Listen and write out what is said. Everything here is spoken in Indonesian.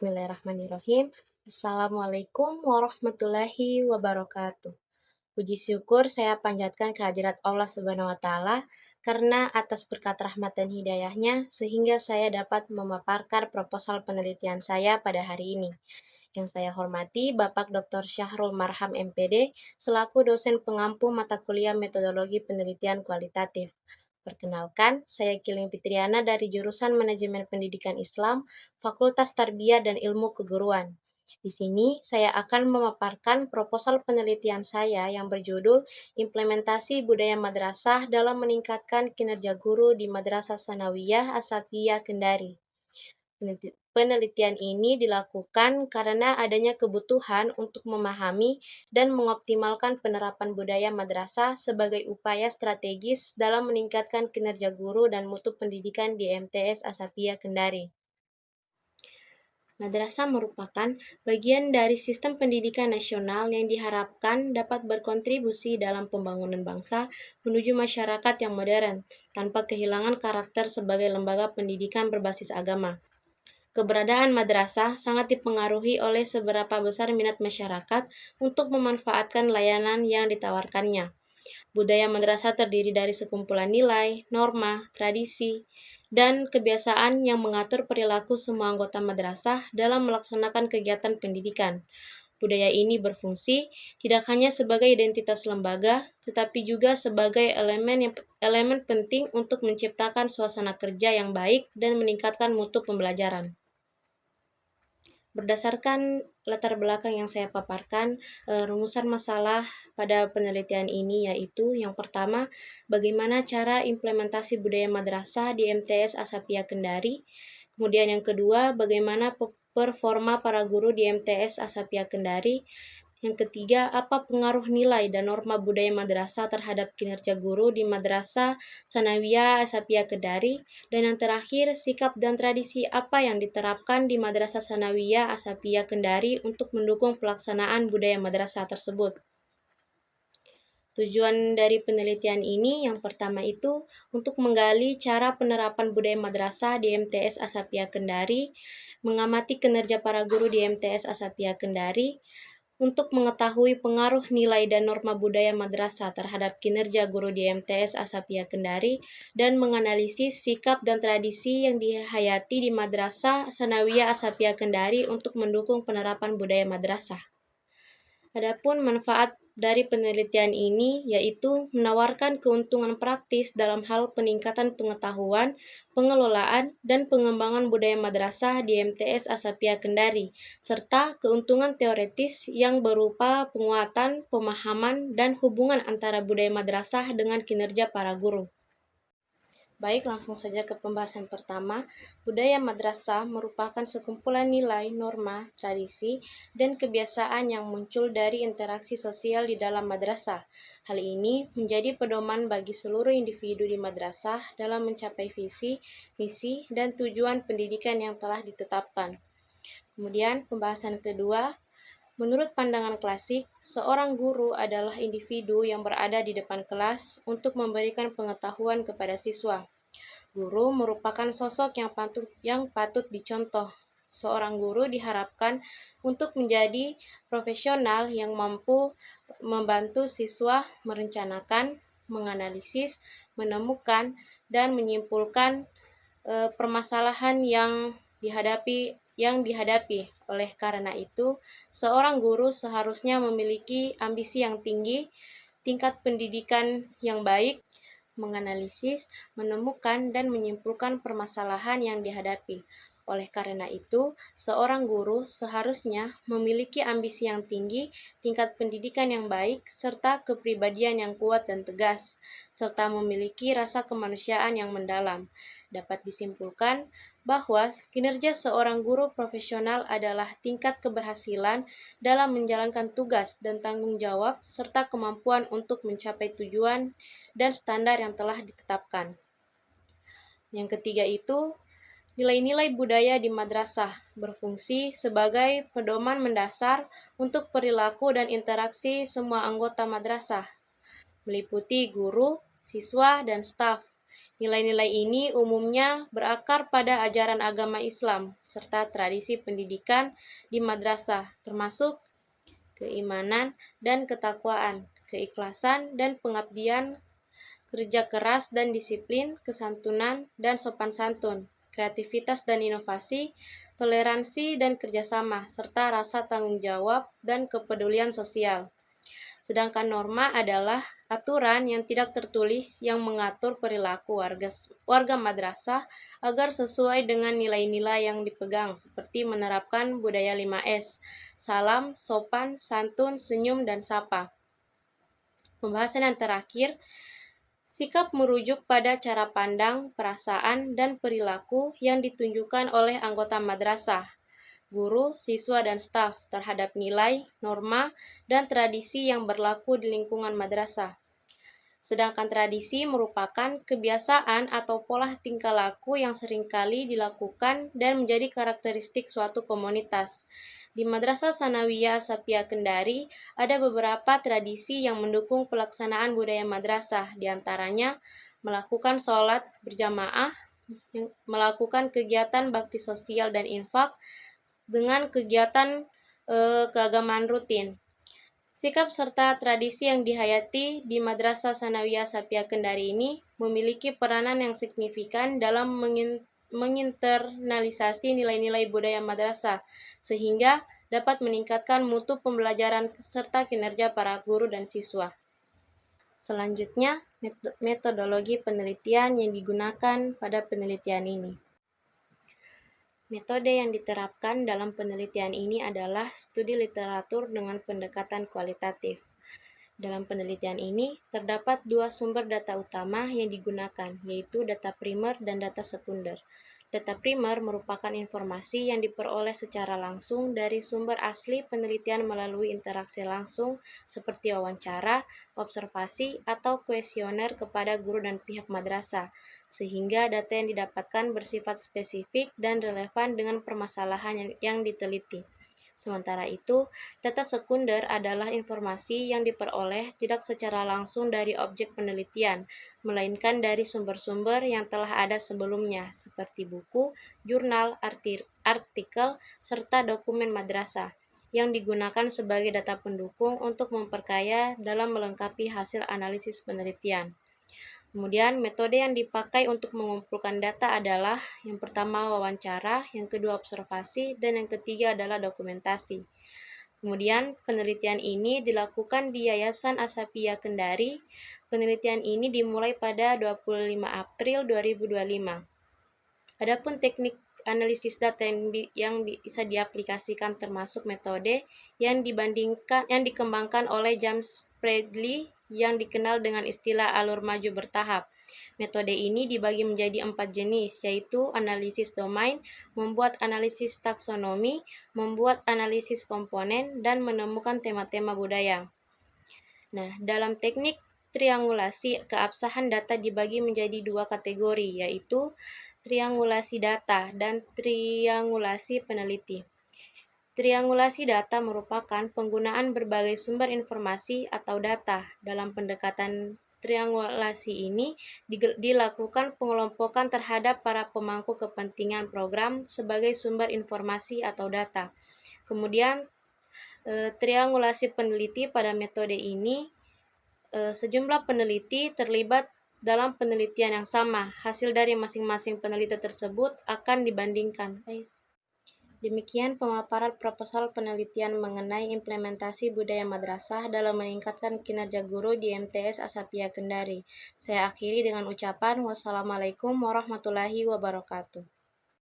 Bismillahirrahmanirrahim. Assalamualaikum warahmatullahi wabarakatuh. Puji syukur saya panjatkan kehadirat Allah Subhanahu wa Ta'ala karena atas berkat rahmat dan hidayahnya sehingga saya dapat memaparkan proposal penelitian saya pada hari ini. Yang saya hormati Bapak Dr. Syahrul Marham MPD selaku dosen pengampu mata kuliah metodologi penelitian kualitatif. Perkenalkan, saya Kiling Fitriana dari jurusan Manajemen Pendidikan Islam, Fakultas Tarbiyah dan Ilmu Keguruan. Di sini saya akan memaparkan proposal penelitian saya yang berjudul Implementasi Budaya Madrasah dalam Meningkatkan Kinerja Guru di Madrasah Sanawiyah Asatiyah Kendari. Penelitian ini dilakukan karena adanya kebutuhan untuk memahami dan mengoptimalkan penerapan budaya madrasah sebagai upaya strategis dalam meningkatkan kinerja guru dan mutu pendidikan di MTS Asatiyah Kendari. Madrasah merupakan bagian dari sistem pendidikan nasional yang diharapkan dapat berkontribusi dalam pembangunan bangsa menuju masyarakat yang modern, tanpa kehilangan karakter sebagai lembaga pendidikan berbasis agama. Keberadaan madrasah sangat dipengaruhi oleh seberapa besar minat masyarakat untuk memanfaatkan layanan yang ditawarkannya. Budaya madrasah terdiri dari sekumpulan nilai, norma, tradisi, dan kebiasaan yang mengatur perilaku semua anggota madrasah dalam melaksanakan kegiatan pendidikan. Budaya ini berfungsi tidak hanya sebagai identitas lembaga, tetapi juga sebagai elemen penting untuk menciptakan suasana kerja yang baik dan meningkatkan mutu pembelajaran. Berdasarkan latar belakang yang saya paparkan, rumusan masalah pada penelitian ini yaitu yang pertama, bagaimana cara implementasi budaya madrasah di MTS Asatiyah Kendari. Kemudian yang kedua, bagaimana performa para guru di MTS Asatiyah Kendari. Yang ketiga, apa pengaruh nilai dan norma budaya madrasah terhadap kinerja guru di Madrasah Sanawiyah Asatiyah Kendari. Dan yang terakhir, sikap dan tradisi apa yang diterapkan di Madrasah Sanawiyah Asatiyah Kendari untuk mendukung pelaksanaan budaya madrasah tersebut. Tujuan dari penelitian ini yang pertama itu untuk menggali cara penerapan budaya madrasah di MTS Asatiyah Kendari, mengamati kinerja para guru di MTS Asatiyah Kendari, untuk mengetahui pengaruh nilai dan norma budaya madrasah terhadap kinerja guru di MTS Asatiyah Kendari, dan menganalisis sikap dan tradisi yang dihayati di Madrasah Sanawiyah Asatiyah Kendari untuk mendukung penerapan budaya madrasah. Adapun manfaat dari penelitian ini yaitu menawarkan keuntungan praktis dalam hal peningkatan pengetahuan, pengelolaan, dan pengembangan budaya madrasah di MTS Asatiyah Kendari, serta keuntungan teoretis yang berupa penguatan, pemahaman, dan hubungan antara budaya madrasah dengan kinerja para guru. Baik, langsung saja ke pembahasan pertama. Budaya madrasah merupakan sekumpulan nilai, norma, tradisi, dan kebiasaan yang muncul dari interaksi sosial di dalam madrasah. Hal ini menjadi pedoman bagi seluruh individu di madrasah dalam mencapai visi, misi, dan tujuan pendidikan yang telah ditetapkan. Kemudian, pembahasan kedua, menurut pandangan klasik, seorang guru adalah individu yang berada di depan kelas untuk memberikan pengetahuan kepada siswa. Guru merupakan sosok yang patut dicontoh. Seorang guru diharapkan untuk menjadi profesional yang mampu membantu siswa merencanakan, menganalisis, menemukan, dan menyimpulkan permasalahan yang dihadapi. Oleh karena itu, seorang guru seharusnya memiliki ambisi yang tinggi, tingkat pendidikan yang baik, menganalisis, menemukan, dan menyimpulkan permasalahan yang dihadapi. Oleh karena itu, seorang guru seharusnya memiliki ambisi yang tinggi, tingkat pendidikan yang baik, serta kepribadian yang kuat dan tegas, serta memiliki rasa kemanusiaan yang mendalam. Dapat disimpulkan bahwa kinerja seorang guru profesional adalah tingkat keberhasilan dalam menjalankan tugas dan tanggung jawab serta kemampuan untuk mencapai tujuan dan standar yang telah ditetapkan. Yang ketiga itu, nilai-nilai budaya di madrasah berfungsi sebagai pedoman mendasar untuk perilaku dan interaksi semua anggota madrasah, meliputi guru, siswa, dan staf. Nilai-nilai ini umumnya berakar pada ajaran agama Islam serta tradisi pendidikan di madrasah, termasuk keimanan dan ketakwaan, keikhlasan dan pengabdian, kerja keras dan disiplin, kesantunan dan sopan santun, kreativitas dan inovasi, toleransi dan kerjasama, serta rasa tanggung jawab dan kepedulian sosial. Sedangkan norma adalah aturan yang tidak tertulis yang mengatur perilaku warga madrasah agar sesuai dengan nilai-nilai yang dipegang, seperti menerapkan budaya 5S, salam, sopan, santun, senyum, dan sapa. Pembahasan yang terakhir, sikap merujuk pada cara pandang, perasaan, dan perilaku yang ditunjukkan oleh anggota madrasah, guru, siswa, dan staf terhadap nilai, norma, dan tradisi yang berlaku di lingkungan madrasah. Sedangkan tradisi merupakan kebiasaan atau pola tingkah laku yang seringkali dilakukan dan menjadi karakteristik suatu komunitas. Di Madrasah Sanawiyah Asapia Kendari, ada beberapa tradisi yang mendukung pelaksanaan budaya madrasah, diantaranya melakukan sholat berjamaah, melakukan kegiatan bakti sosial dan infak, dengan kegiatan keagamaan rutin. Sikap serta tradisi yang dihayati di Madrasah Sanawiyah Asapia Kendari ini memiliki peranan yang signifikan dalam menginternalisasi nilai-nilai budaya madrasah, sehingga dapat meningkatkan mutu pembelajaran serta kinerja para guru dan siswa. Selanjutnya, metodologi penelitian yang digunakan pada penelitian ini. Metode yang diterapkan dalam penelitian ini adalah studi literatur dengan pendekatan kualitatif. Dalam penelitian ini, terdapat dua sumber data utama yang digunakan, yaitu data primer dan data sekunder. Data primer merupakan informasi yang diperoleh secara langsung dari sumber asli penelitian melalui interaksi langsung seperti wawancara, observasi, atau kuesioner kepada guru dan pihak madrasah, sehingga data yang didapatkan bersifat spesifik dan relevan dengan permasalahan yang diteliti. Sementara itu, data sekunder adalah informasi yang diperoleh tidak secara langsung dari objek penelitian, melainkan dari sumber-sumber yang telah ada sebelumnya, seperti buku, jurnal, artikel, serta dokumen madrasah, yang digunakan sebagai data pendukung untuk memperkaya dalam melengkapi hasil analisis penelitian. Kemudian, metode yang dipakai untuk mengumpulkan data adalah yang pertama wawancara, yang kedua observasi, dan yang ketiga adalah dokumentasi. Kemudian, penelitian ini dilakukan di Yayasan Asapia Kendari. Penelitian ini dimulai pada 25 April 2025. Adapun teknik analisis data yang bisa diaplikasikan termasuk metode yang dikembangkan oleh James Bradley yang dikenal dengan istilah alur maju bertahap. Metode ini dibagi menjadi 4 jenis, yaitu analisis domain, membuat analisis taksonomi, membuat analisis komponen, dan menemukan tema-tema budaya. Nah, dalam teknik triangulasi, keabsahan data dibagi menjadi dua kategori, yaitu triangulasi data dan triangulasi peneliti. Triangulasi data merupakan penggunaan berbagai sumber informasi atau data. Dalam pendekatan triangulasi ini dilakukan pengelompokan terhadap para pemangku kepentingan program sebagai sumber informasi atau data. Kemudian triangulasi peneliti, pada metode ini sejumlah peneliti terlibat dalam penelitian yang sama. Hasil dari masing-masing peneliti tersebut akan dibandingkan. Demikian pemaparan proposal penelitian mengenai implementasi budaya madrasah dalam meningkatkan kinerja guru di MTS Asapia Kendari. Saya akhiri dengan ucapan wassalamualaikum warahmatullahi wabarakatuh.